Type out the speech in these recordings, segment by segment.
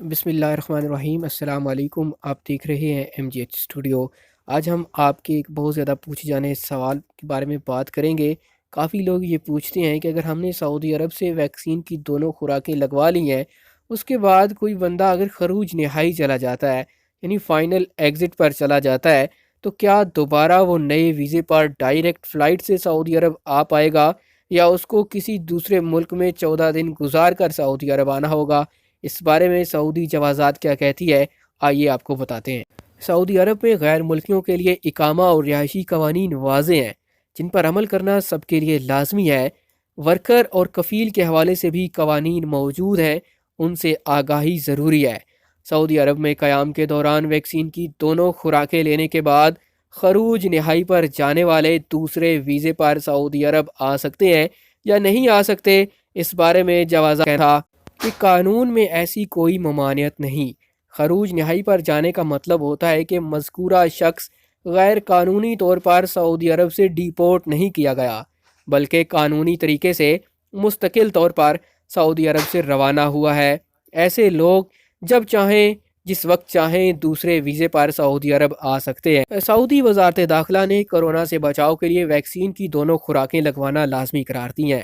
بسم اللہ الرحمن الرحیم۔ السلام علیکم، آپ دیکھ رہے ہیں ایم جی ایچ اسٹوڈیو۔ آج ہم آپ کے ایک بہت زیادہ پوچھے جانے سوال کے بارے میں بات کریں گے۔ کافی لوگ یہ پوچھتے ہیں کہ اگر ہم نے سعودی عرب سے ویکسین کی دونوں خوراکیں لگوا لی ہیں، اس کے بعد کوئی بندہ اگر خروج نہائی چلا جاتا ہے، یعنی فائنل ایگزٹ پر چلا جاتا ہے، تو کیا دوبارہ وہ نئے ویزے پر ڈائریکٹ فلائٹ سے سعودی عرب آ پائے گا، یا اس کو کسی دوسرے ملک میں 14 دن گزار کر سعودی عرب آنا ہوگا؟ اس بارے میں سعودی جوازات کیا کہتی ہے، آئیے آپ کو بتاتے ہیں۔ سعودی عرب میں غیر ملکیوں کے لیے اقامہ اور رہائشی قوانین واضح ہیں، جن پر عمل کرنا سب کے لیے لازمی ہے۔ ورکر اور کفیل کے حوالے سے بھی قوانین موجود ہیں، ان سے آگاہی ضروری ہے۔ سعودی عرب میں قیام کے دوران ویکسین کی دونوں خوراکیں لینے کے بعد خروج نہائی پر جانے والے دوسرے ویزے پر سعودی عرب آ سکتے ہیں یا نہیں آ سکتے، اس بارے میں جوازہ کہا کہ قانون میں ایسی کوئی ممانعت نہیں۔ خروج نہائی پر جانے کا مطلب ہوتا ہے کہ مذکورہ شخص غیر قانونی طور پر سعودی عرب سے ڈیپورٹ نہیں کیا گیا، بلکہ قانونی طریقے سے مستقل طور پر سعودی عرب سے روانہ ہوا ہے۔ ایسے لوگ جب چاہیں جس وقت چاہیں دوسرے ویزے پر سعودی عرب آ سکتے ہیں۔ سعودی وزارت داخلہ نے کورونا سے بچاؤ کے لیے ویکسین کی دونوں خوراکیں لگوانا لازمی قرار دی ہیں۔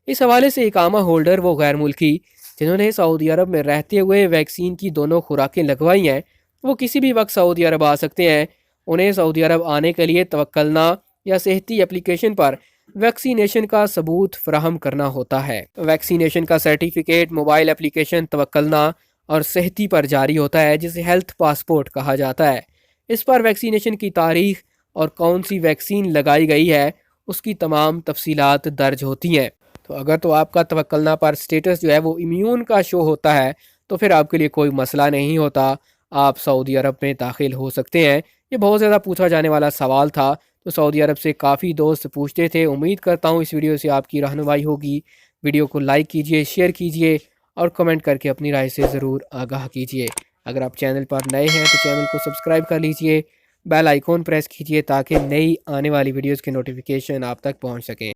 اس حوالے سے اقامہ ہولڈر وہ غیر ملکی جنہوں نے سعودی عرب میں رہتے ہوئے ویکسین کی دونوں خوراکیں لگوائی ہیں، وہ کسی بھی وقت سعودی عرب آ سکتے ہیں۔ انہیں سعودی عرب آنے کے لیے توکلنا یا صحتی اپلیکیشن پر ویکسینیشن کا ثبوت فراہم کرنا ہوتا ہے۔ ویکسینیشن کا سرٹیفکیٹ موبائل اپلیکیشن توکلنا اور صحتی پر جاری ہوتا ہے، جسے ہیلتھ پاسپورٹ کہا جاتا ہے۔ اس پر ویکسینیشن کی تاریخ اور کون سی ویکسین لگائی گئی ہے، اس کی تمام تفصیلات درج ہوتی ہیں۔ تو اگر تو آپ کا توکلنا پر سٹیٹس جو ہے وہ امیون کا شو ہوتا ہے، تو پھر آپ کے لیے کوئی مسئلہ نہیں ہوتا، آپ سعودی عرب میں داخل ہو سکتے ہیں۔ یہ بہت زیادہ پوچھا جانے والا سوال تھا، تو سعودی عرب سے کافی دوست پوچھتے تھے۔ امید کرتا ہوں اس ویڈیو سے آپ کی رہنمائی ہوگی۔ ویڈیو کو لائک کیجئے، شیئر کیجئے اور کمنٹ کر کے اپنی رائے سے ضرور آگاہ کیجئے۔ اگر آپ چینل پر نئے ہیں تو چینل کو سبسکرائب کر لیجئے، بیل آئیکن پریس کیجئے تاکہ نئی آنے والی ویڈیوز کے نوٹیفیکیشن آپ تک پہنچ سکیں۔